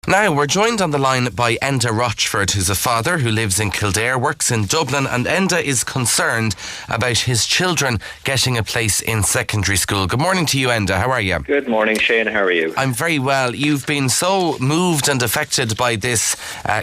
Now, we're joined on the line by Enda Rochford, who's a father who lives in Kildare, works in Dublin, and Enda is concerned about his children getting a place in secondary school. Good morning to you, Enda. How are you? Good morning, Shane. How are you? I'm very well. You've been so moved and affected by this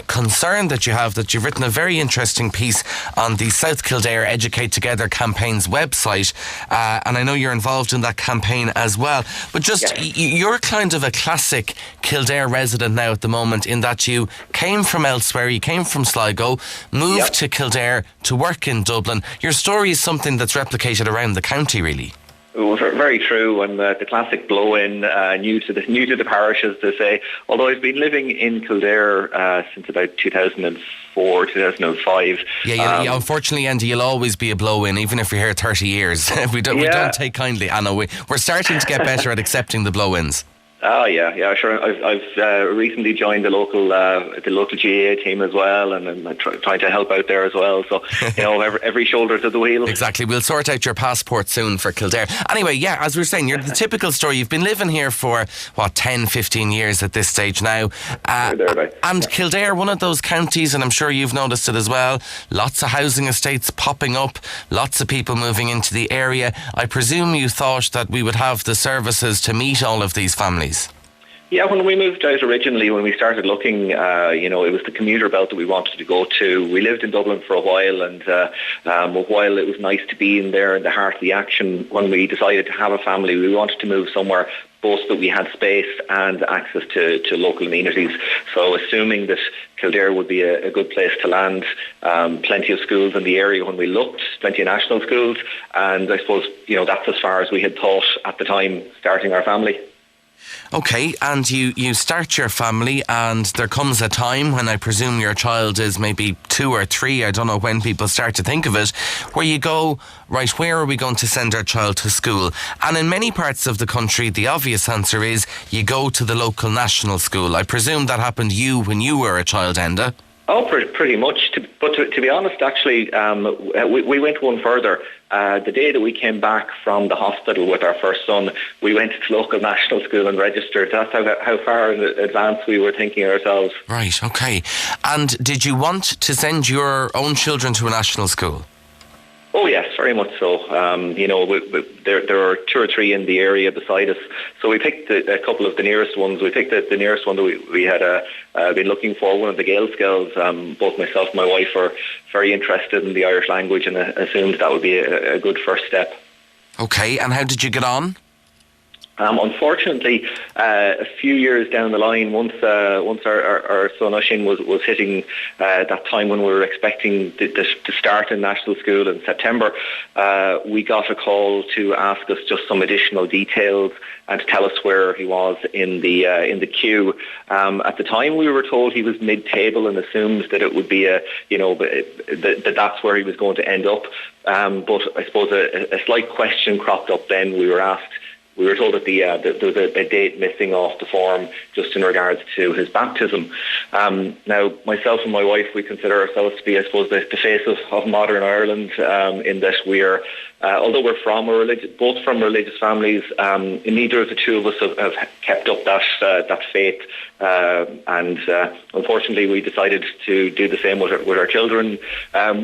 concern that you have that you've written a very interesting piece on the South Kildare Educate Together campaign's website, and I know you're involved in that campaign as well. But just, you're kind of a classic Kildare resident now at the moment, in that you came from elsewhere, you came from Sligo, moved to Kildare to work in Dublin. Your story is something that's replicated around the county, really. Oh, very true, and the classic blow-in, new to the parish, as they say. Although I've been living in Kildare since about 2004, 2005. Yeah, unfortunately, Enda, you'll always be a blow-in, even if you're here 30 years. we don't take kindly. I know we're starting to get better at accepting the blow-ins. Oh yeah, sure. I've recently joined the local GAA team as well, and I'm trying to help out there as well. So every shoulder to the wheel. Exactly. We'll sort out your passport soon for Kildare. Anyway, yeah, as we were saying, you're the typical story. You've been living here for 10, 15 years at this stage now, and Kildare, one of those counties, and I'm sure you've noticed it as well. Lots of housing estates popping up, lots of people moving into the area. I presume you thought that we would have the services to meet all of these families. Yeah, when we moved out originally, when we started looking, it was the commuter belt that we wanted to go to. We lived in Dublin for a while, and while it was nice to be in there in the heart of the action, when we decided to have a family, we wanted to move somewhere both that we had space and access to local amenities. So assuming that Kildare would be a good place to land, plenty of schools in the area when we looked, plenty of national schools, and I suppose, that's as far as we had thought at the time, starting our family. Okay, and you start your family, and there comes a time when I presume your child is maybe 2 or 3, I don't know when people start to think of it, where you go, right, where are we going to send our child to school? And in many parts of the country, the obvious answer is you go to the local national school. I presume that happened to you when you were a child, Enda. Oh, pretty much. But to be honest, actually, we went one further. The day that we came back from the hospital with our first son, we went to the local national school and registered. That's how far in advance we were thinking ourselves. Right, okay. And did you want to send your own children to a national school? Oh yes, very much so. There are 2 or 3 in the area beside us, so we picked a couple of the nearest ones. We picked the nearest one that we had been looking for, one of the Gaels girls. Both myself and my wife are very interested in the Irish language, and assumed that would be a good first step. Okay, and how did you get on? Unfortunately, a few years down the line, once our son Ushin was hitting that time when we were expecting to start in national school in September, we got a call to ask us just some additional details and to tell us where he was in the queue. At the time, we were told he was mid-table and assumed that it would be that's where he was going to end up. But I suppose a slight question cropped up then. We were told that there was a date missing off the form just in regards to his baptism. Now, myself and my wife, we consider ourselves to be, I suppose, the face of modern Ireland, in that we're, although we're both from religious families, neither of the two of us have kept up that faith, and unfortunately we decided to do the same with our children.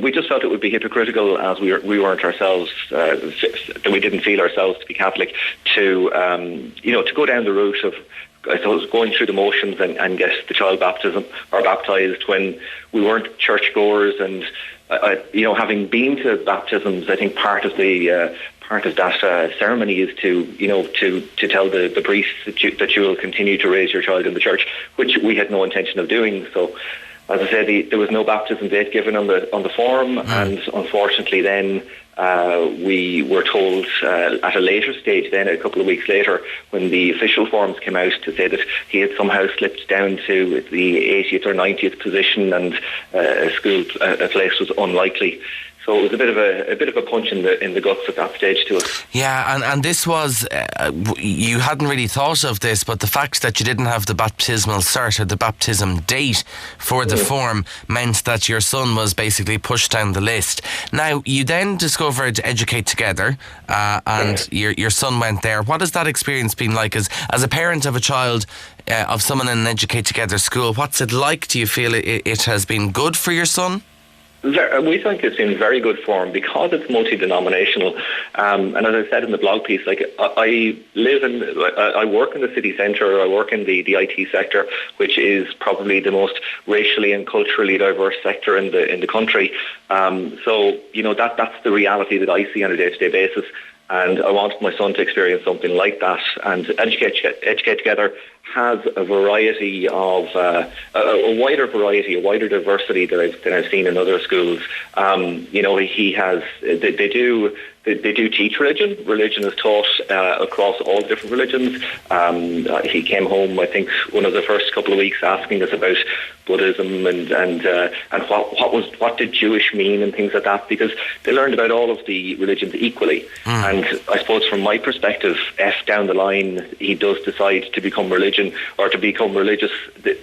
We just felt it would be hypocritical, as we weren't ourselves, that we didn't feel ourselves to be Catholic, to go down the route of, I suppose, going through the motions and get the child baptised when we weren't churchgoers. And having been to baptisms, I think part of that ceremony is to tell the priest that you will continue to raise your child in the church, which we had no intention of doing. So, as I said, there was no baptism date given on the form, and unfortunately then we were told at a later stage, then a couple of weeks later, when the official forms came out, to say that he had somehow slipped down to the 80th or 90th position, and a place was unlikely. So it was a bit of a punch in the guts at that stage to us. Yeah, and this was you hadn't really thought of this, but the fact that you didn't have the baptismal cert or the baptism date for the form meant that your son was basically pushed down the list. Now you then discovered Educate Together, and your son went there. What has that experience been like as a parent of a child? Of someone in an Educate Together school, what's it like? Do you feel it has been good for your son? We think it's in very good form because it's multi-denominational. And as I said in the blog piece, like I work in the city centre. I work in the IT sector, which is probably the most racially and culturally diverse sector in the country. So that's the reality that I see on a day-to-day basis. And I wanted my son to experience something like that. And Educate Together has a variety of a wider diversity than I've seen in other schools. He has they do teach religion. Religion is taught across all different religions. He came home, I think, one of the first couple of weeks asking us about Buddhism and what did Jewish mean and things like that, because they learned about all of the religions equally. And I suppose from my perspective, if down the line he does decide to become religious,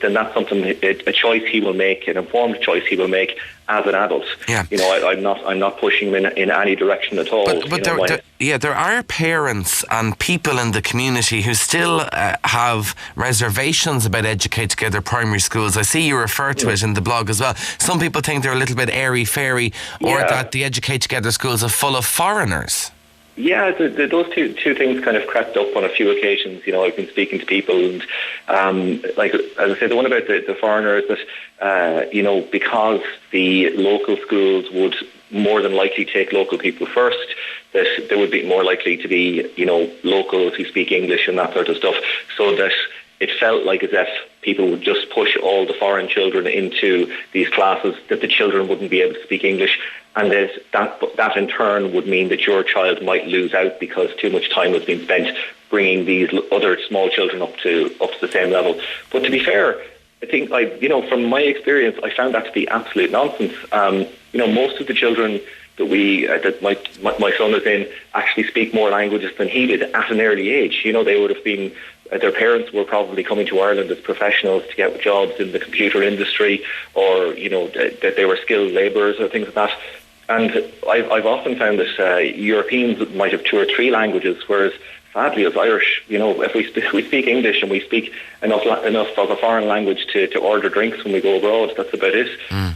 then that's something, a choice he will make, an informed choice he will make as an adult. Yeah. I'm not pushing him in any direction at all. But there are parents and people in the community who still have reservations about Educate Together primary schools. I see you refer to it in the blog as well. Some people think they're a little bit airy-fairy, or that the Educate Together schools are full of foreigners. Yeah, those two things kind of crept up on a few occasions. I've been speaking to people, and as I said, the one about the foreigners, that because the local schools would more than likely take local people first, that there would be more likely to be locals who speak English and that sort of stuff, so that it felt like as if people would just push all the foreign children into these classes, that the children wouldn't be able to speak English, and that in turn would mean that your child might lose out because too much time was being spent bringing these other small children up to the same level. But to be fair, I think, from my experience, I found that to be absolute nonsense. Most of the children that my son is in actually speak more languages than he did at an early age. They would have been, their parents were probably coming to Ireland as professionals to get jobs in the computer industry, or that they were skilled labourers or things like that. And I've often found that Europeans might have 2 or 3 languages, whereas sadly as Irish, if we speak English and we speak enough of a foreign language to order drinks when we go abroad, that's about it.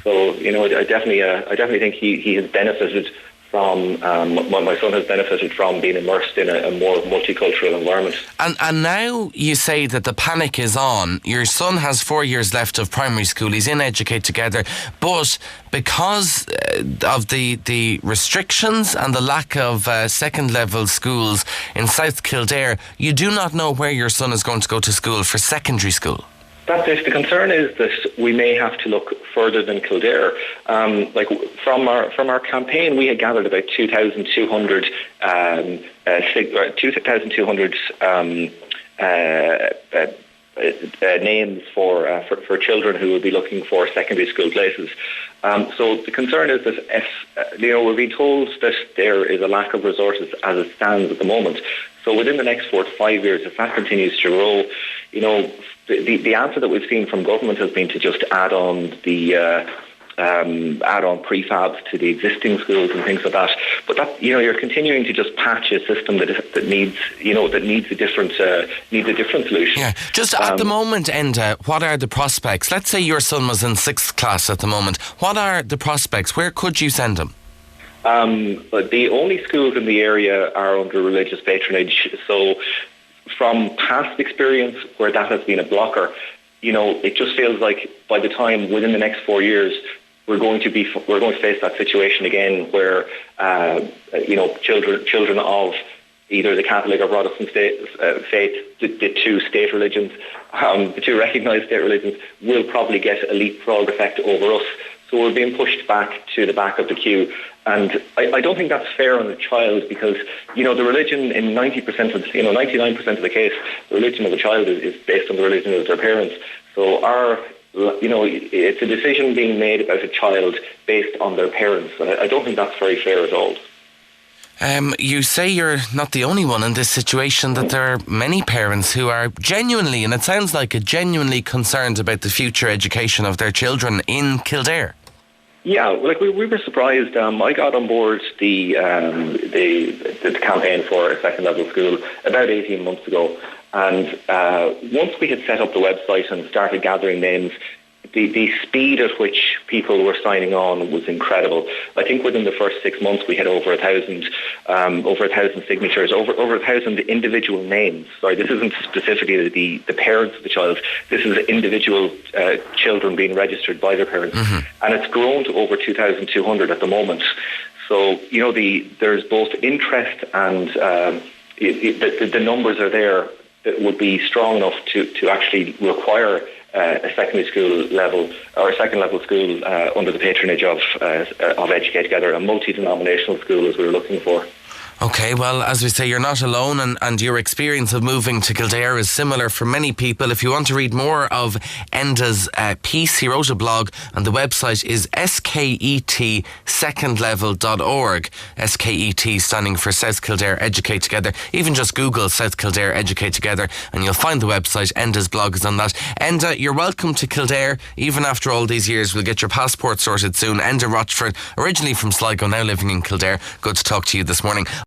So I definitely think he has benefited from my son has benefited from being immersed in a more multicultural environment. And now you say that the panic is on. Your son has 4 years left of primary school. He's in Educate Together, but because of the restrictions and the lack of second level schools in South Kildare, you do not know where your son is going to go to school for secondary school. That's it. The concern is that we may have to look further than Kildare. From our campaign, we had gathered about 2,200 names for children who will be looking for secondary school places. So the concern is that if we're being told that there is a lack of resources as it stands at the moment. So within the next 4 to 5 years, if that continues to grow, the answer that we've seen from government has been to just add on prefabs to the existing schools and things like that. But that you're continuing to just patch a system that needs a different solution. Yeah. Just at the moment, Enda, what are the prospects? Let's say your son was in 6th class at the moment. What are the prospects? Where could you send him? The only schools in the area are under religious patronage. So from past experience where that has been a blocker, it just feels like by the time within the next 4 years, we're going to face that situation again where children of either the Catholic or Protestant faith, the 2 state religions, the 2 recognised state religions, will probably get a leapfrog effect over us. So we're being pushed back to the back of the queue. And I don't think that's fair on the child, because, the religion in 99% of the case, the religion of the child is based on the religion of their parents. So our it's a decision being made about a child based on their parents. And I don't think that's very fair at all. You say you're not the only one in this situation, that there are many parents who are genuinely, and it sounds like it, genuinely concerned about the future education of their children in Kildare. Yeah, we were surprised. I got on board the campaign for a second level school about 18 months ago, and once we had set up the website and started gathering names, the speed at which people were signing on was incredible. I think within the first 6 months we had over 1,000 signatures, over 1,000 individual names. Sorry, this isn't specifically the parents of the child. This is individual children being registered by their parents, and it's grown to over 2,200 at the moment. So there's both interest and the numbers are there that would be strong enough to actually require a secondary school level or a second level school under the patronage of Educate Together, a multi-denominational school as we were looking for. Okay, well, as we say, you're not alone, and your experience of moving to Kildare is similar for many people. If you want to read more of Enda's piece, he wrote a blog, and the website is SKET2NDLEVEL.org. SKET standing for South Kildare Educate Together. Even just Google South Kildare Educate Together and you'll find the website. Enda's blog is on that. Enda, you're welcome to Kildare. Even after all these years, we'll get your passport sorted soon. Enda Rochford, originally from Sligo, now living in Kildare. Good to talk to you this morning.